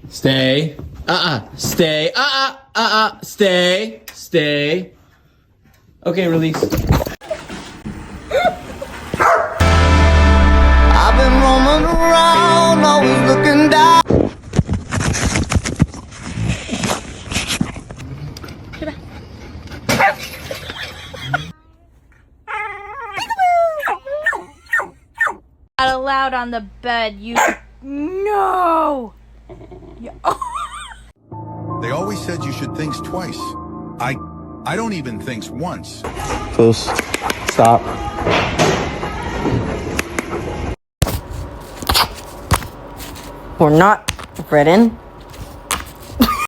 Stay. Stay. Stay. Stay. Okay, release. I've been roaming around, always looking down. Out loud on the bed, you. No! They always said you should think twice. I don't even think once. Close. Stop. We're not, Brennan.